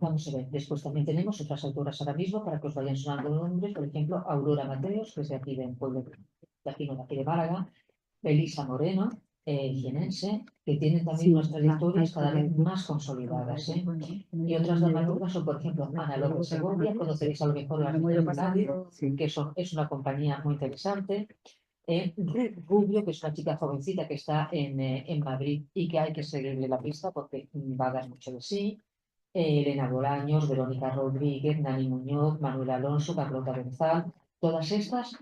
S1: Vamos a ver, después también tenemos otras autoras ahora mismo para que os vayan sonando nombres, por ejemplo, Aurora Mateos, que es de aquí del pueblo, de aquí, no, de aquí de Málaga, Elisa Moreno, jienense, que tienen también unas trayectorias cada vez más consolidadas, ¿eh? Y otras dramaturgas son, por ejemplo, Ana López Segovia, conoceréis a lo mejor la Reina del Radio, que es una compañía muy interesante. Rubio, que es una chica jovencita que está en Madrid y que hay que seguirle la pista porque va a dar mucho de sí. Elena Bolaños, Verónica Rodríguez, Nani Muñoz, Manuel Alonso, Carlota Benzal, todas estas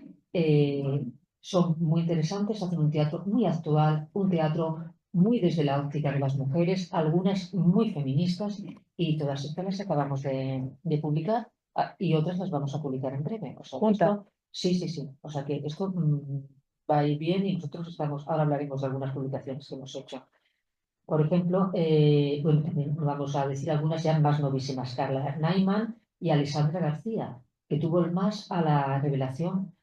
S1: son muy interesantes, hacen un teatro muy actual, un teatro muy desde la óptica de las mujeres, algunas muy feministas, y todas estas las acabamos de publicar y otras las vamos a publicar en breve. O sea, que esto, sí. O sea que esto va a ir bien y nosotros ahora hablaremos de algunas publicaciones que hemos hecho. Por ejemplo, bueno, también vamos a decir algunas ya más novísimas, Carla Naiman y Alessandra García, que tuvo el más a la revelación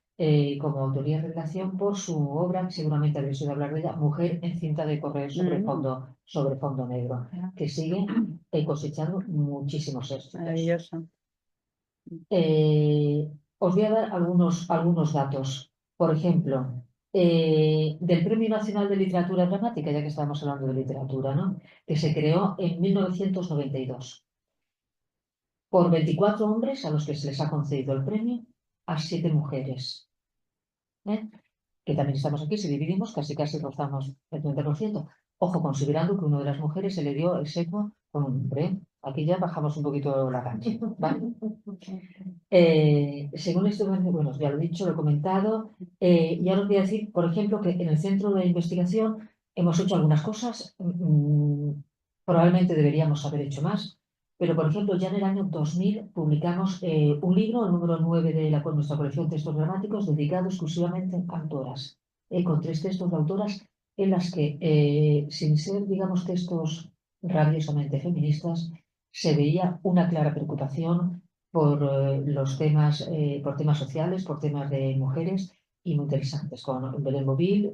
S1: como autoría de revelación por su obra, que seguramente habréis oído hablar de ella, Mujer en cinta de correr sobre fondo negro, que sigue cosechando muchísimos éxitos.
S2: Maravilloso.
S1: Os voy a dar algunos datos. Por ejemplo, del Premio Nacional de Literatura Dramática, ya que estamos hablando de literatura, ¿no? Que se creó en 1992 por 24 hombres a los que se les ha concedido el premio, a 7 mujeres. Que también estamos aquí, si dividimos, casi rozamos el 30%. Ojo, considerando que una de las mujeres se le dio el sexo con un hombre. Aquí ya bajamos un poquito la cancha, ¿vale? Según esto, bueno, ya lo he dicho, lo he comentado, y ahora os voy a decir, por ejemplo, que en el centro de investigación hemos hecho algunas cosas, probablemente deberíamos haber hecho más, pero por ejemplo, ya en el año 2000 publicamos un libro, el número 9 de nuestra colección de textos dramáticos, dedicado exclusivamente a autoras, con 3 textos de autoras en las que, sin ser, digamos, textos rabiosamente feministas, se veía una clara preocupación por por temas sociales, por temas de mujeres y muy interesantes, con Belén Bovil,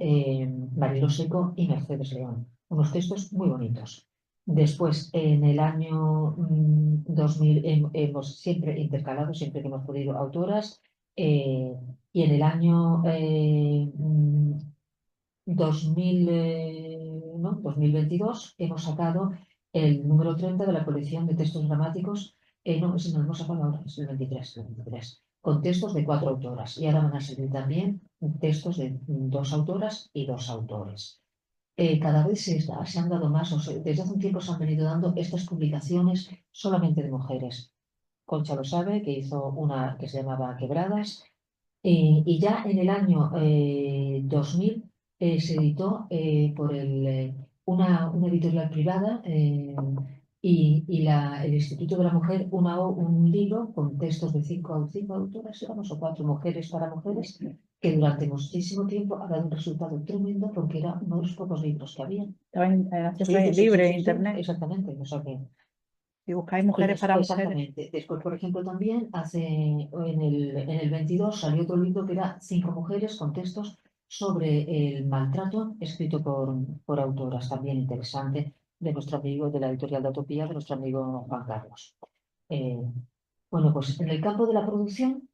S1: Mariló Seco y Mercedes León. Unos textos muy bonitos. Después, en el año 2000, hemos siempre intercalado, siempre que hemos podido, autoras. Y en el año 2000, no, 2022 hemos sacado el número 30 de la colección de textos dramáticos. No, ese no lo hemos sacado ahora, es el 23, con textos de 4 autoras. Y ahora van a salir también textos de 2 autoras y 2 autores. Cada vez se han dado más, desde hace un tiempo se han venido dando estas publicaciones solamente de mujeres. Concha lo sabe, que hizo una que se llamaba Quebradas, y ya en el año 2000 se editó por una editorial privada, el Instituto de la Mujer, un libro con textos de 5 autoras, éramos, o 4 mujeres para mujeres, que durante muchísimo tiempo ha dado un resultado tremendo porque era uno de los pocos libros que había.
S2: Estaba en acceso
S1: Sí, sí,
S2: libre
S1: sí,
S2: en
S1: sí,
S2: internet.
S1: exactamente, o sea que
S2: Y buscáis mujeres para mujeres.
S1: exactamente. Después, por ejemplo, también en el 22 salió otro libro que era 5 mujeres con textos sobre el maltrato, escrito por autoras, también interesante, de nuestro amigo de la editorial de Utopía, de nuestro amigo Juan Carlos. Eh, bueno, pues en el campo de la producción,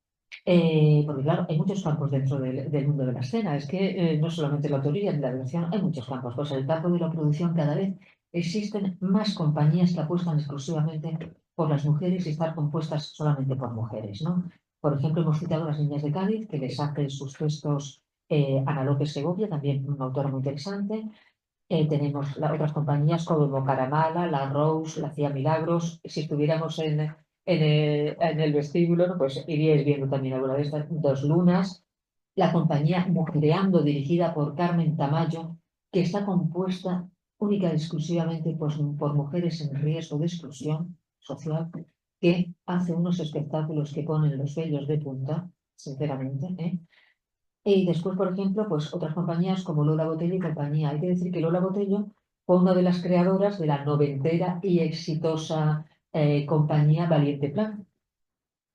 S1: porque claro, hay muchos campos dentro del mundo de la escena, es que no solamente la autoría ni la dirección, hay muchos campos. Pues en el campo de la producción cada vez existen más compañías que apuestan exclusivamente por las mujeres y estar compuestas solamente por mujeres, ¿no? Por ejemplo, hemos citado a las Niñas de Cádiz, que les hace sus textos Ana López Segovia, también una autora muy interesante. Tenemos otras compañías como Caramala, La Rose, La Cía Milagros. Si estuviéramos en el vestíbulo, ¿no? Pues iríais viendo también alguna de estas, Dos Lunas. La compañía Mujereando, dirigida por Carmen Tamayo, que está compuesta única y exclusivamente por mujeres en riesgo de exclusión social, que hace unos espectáculos que ponen los vellos de punta, sinceramente, ¿eh? Y después, por ejemplo, pues otras compañías como Lola Botello y compañía. Hay que decir que Lola Botello fue una de las creadoras de la noventera y exitosa compañía Valiente Plan,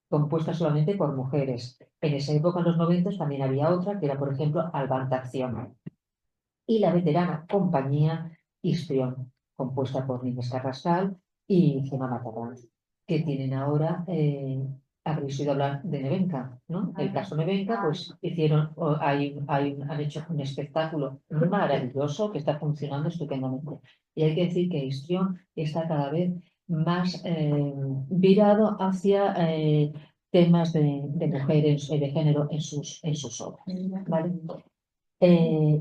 S1: compuesta solamente por mujeres. En esa época, en los 90, también había otra, que era, por ejemplo, Albanta Acción. Y la veterana compañía Histrión, compuesta por Inés Carrascal y Gemma Matarrán, que tienen ahora, habréis oído hablar de Nevenka, ¿no? El caso Nevenka, pues han hecho un espectáculo maravilloso que está funcionando estupendamente. Y hay que decir que Histrión está cada vez más virado hacia temas de mujeres, de género en sus obras, ¿vale?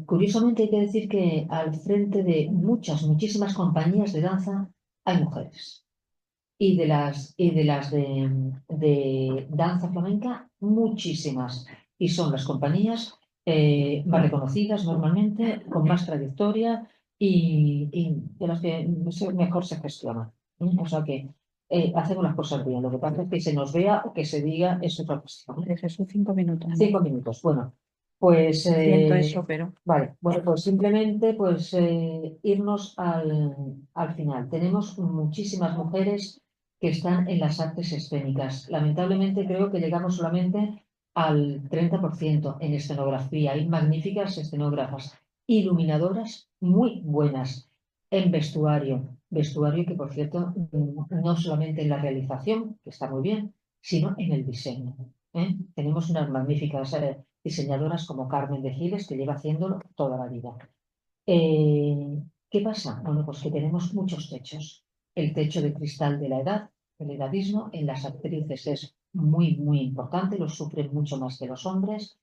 S1: Curiosamente hay que decir que al frente de muchísimas compañías de danza hay mujeres. Y de danza flamenca, muchísimas. Y son las compañías más reconocidas normalmente, con más trayectoria y de las que mejor se gestionan. O sea que hacemos las cosas bien. Lo que pasa es que se nos vea o que se diga es otra cuestión.
S2: De Jesús, 5 minutos.
S1: 5 minutos. Bueno, pues
S2: Siento eso, pero
S1: vale, bueno, pues simplemente pues irnos al final. Tenemos muchísimas mujeres que están en las artes escénicas. Lamentablemente creo que llegamos solamente al 30% en escenografía. Hay magníficas escenógrafas, iluminadoras muy buenas en vestuario que por cierto no solamente en la realización, que está muy bien, sino en el diseño. Tenemos unas magníficas diseñadoras como Carmen de Giles, que lleva haciéndolo toda la vida. ¿Qué pasa? Bueno, pues que tenemos muchos techos. El techo de cristal de la edad, el edadismo, en las actrices es muy, muy importante, lo sufren mucho más que los hombres.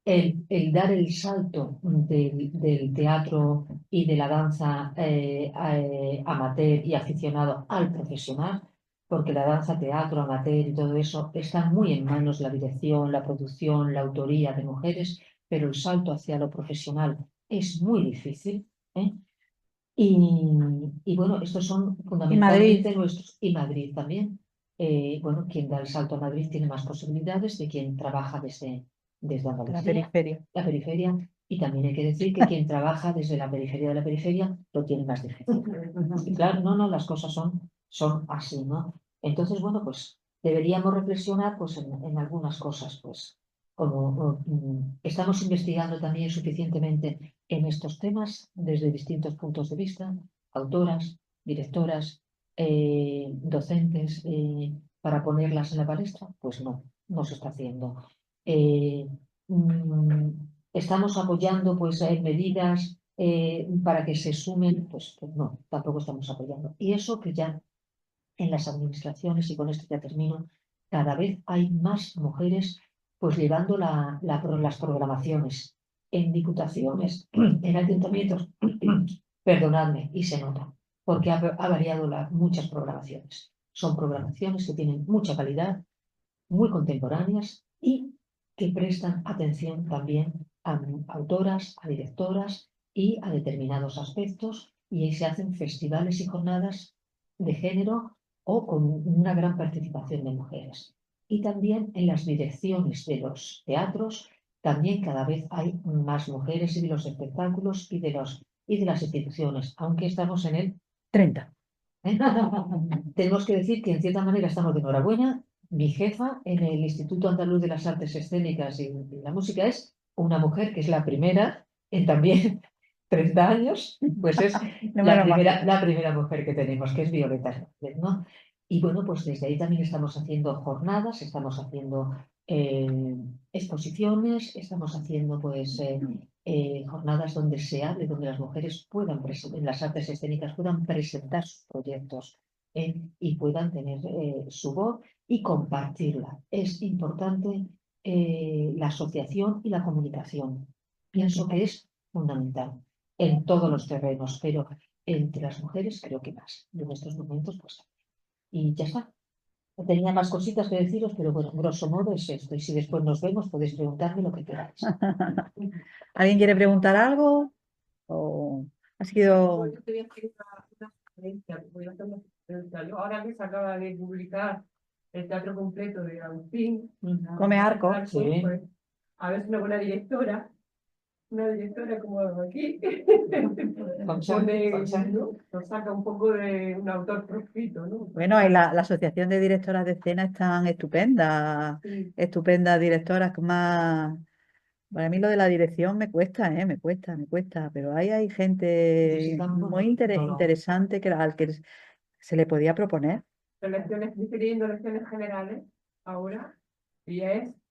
S1: El dar el salto del teatro y de la danza amateur y aficionado al profesional, porque la danza, teatro, amateur y todo eso está muy en manos de la dirección, la producción, la autoría de mujeres, pero el salto hacia lo profesional es muy difícil, ¿eh? Y bueno, estos son fundamentalmente nuestros, y Madrid también. Bueno, quien da el salto a Madrid tiene más posibilidades de quien trabaja desde Andalucía,
S2: la periferia.
S1: la periferia, y también hay que decir que quien trabaja desde la periferia de la periferia lo tiene más difícil. Y claro, no, las cosas son así, ¿no? Entonces, bueno, pues deberíamos reflexionar pues, en algunas cosas, pues, como estamos investigando también suficientemente en estos temas desde distintos puntos de vista, autoras, directoras, docentes, para ponerlas en la palestra? Pues no se está haciendo. ¿Estamos apoyando pues, medidas para que se sumen? Pues no, tampoco estamos apoyando. Y eso que ya en las administraciones, y con esto ya termino, cada vez hay más mujeres pues llevando las programaciones en diputaciones, en ayuntamientos, perdonadme, y se nota, porque ha variado muchas programaciones. Son programaciones que tienen mucha calidad, muy contemporáneas y que prestan atención también a autoras, a directoras y a determinados aspectos, y ahí se hacen festivales y jornadas de género o con una gran participación de mujeres. Y también en las direcciones de los teatros, también cada vez hay más mujeres, y de los espectáculos y de las instituciones, aunque estamos en el 30. Tenemos que decir que en cierta manera estamos de enhorabuena. Mi jefa en el Instituto Andaluz de las Artes Escénicas y la Música es una mujer que es la primera en también 30 años, pues es la primera mujer que tenemos, que es Violeta Hernández, ¿no? Y bueno, pues desde ahí también estamos haciendo jornadas, estamos haciendo exposiciones, estamos haciendo pues jornadas donde se hable, donde las mujeres puedan, en las artes escénicas, puedan presentar sus proyectos y puedan tener su voz y compartirla. Es importante la asociación y la comunicación. Pienso que es fundamental en todos los terrenos, pero entre las mujeres creo que más. Y en estos momentos, pues, y ya está. Tenía más cositas que deciros, pero bueno, grosso modo es esto. Y si después nos vemos, podéis preguntarme lo que queráis.
S2: ¿Alguien quiere preguntar algo? ¿O ha sido...?
S3: Yo te voy a hacer una sugerencia, voy a hacer una sugerencia. Yo ahora que se acaba de publicar el teatro completo de Agustín,
S2: Come Arco,
S1: sí.
S3: pues, a ver si una buena directora como aquí,
S1: Concha,
S3: ¿no? Nos saca un poco de un autor proscrito, ¿no?
S2: Bueno, y la Asociación de Directoras de Escena están estupendas,
S3: Sí.
S2: estupendas directoras con más... Para mí lo de la dirección me cuesta, me cuesta, pero hay gente muy interesante al que se le podía proponer.
S3: Lecciones, prefiriendo lecciones generales ahora, y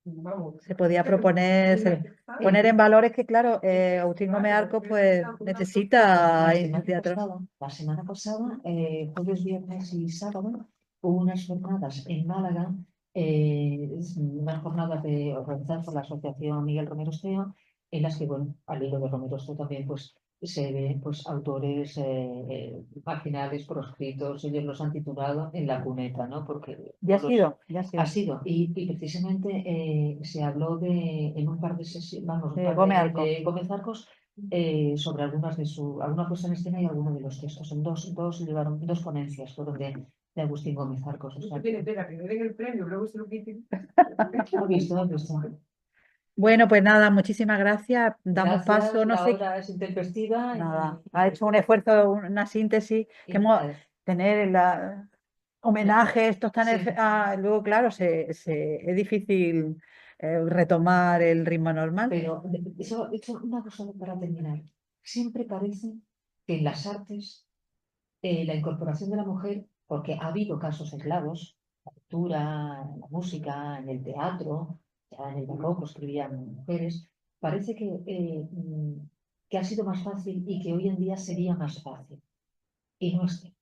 S3: vamos.
S2: Se podía proponer, poner en valores que, claro, Agustín Gómez Arco pues necesita teatro.
S1: La semana pasada, jueves, viernes y sábado, hubo unas jornadas en Málaga, unas jornadas organizadas por la Asociación Miguel Romero Esteo, en las que, bueno, al hilo de Romero Esteo también, pues, se ven pues, autores marginales, proscritos, ellos los han titulado en la cuneta, ¿no? Porque
S2: Ya ha
S1: ha sido, y precisamente se habló en un par de sesiones, vamos,
S2: de Gómez Arco.
S1: de Gómez Arcos, sobre alguna puesta en escena y alguno de los textos. En dos ponencias fueron de Agustín Gómez Arcos. O sea,
S3: Tiene tela, que le den el premio, luego se lo quiten.
S1: ¿Has visto?
S2: Bueno, pues nada, muchísimas gracias. Damos
S1: Gracias,
S2: paso, no
S1: la
S2: sé.
S1: hora es intempestiva.
S2: Nada, ha hecho un esfuerzo, una síntesis, que tener homenajes, estos tan
S1: Sí.
S2: luego, claro, es difícil retomar el ritmo normal.
S1: Pero eso, una cosa para terminar. Siempre parece que en las artes la incorporación de la mujer, porque ha habido casos aislados, la lectura, en la música, en el teatro, ya en el barroco escribían mujeres, parece que ha sido más fácil y que hoy en día sería más fácil. Y no es cierto.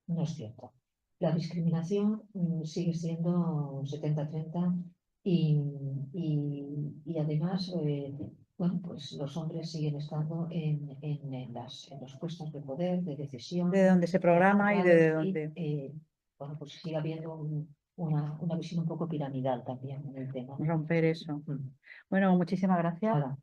S1: No es cierto. La discriminación sigue siendo 70-30 y además, bueno, pues los hombres siguen estando en los puestos de poder, de decisión.
S2: De donde se programa y de donde...
S1: bueno, pues sigue habiendo una visión un poco piramidal también en el tema.
S2: Romper eso. Bueno, muchísimas gracias.
S1: Nada.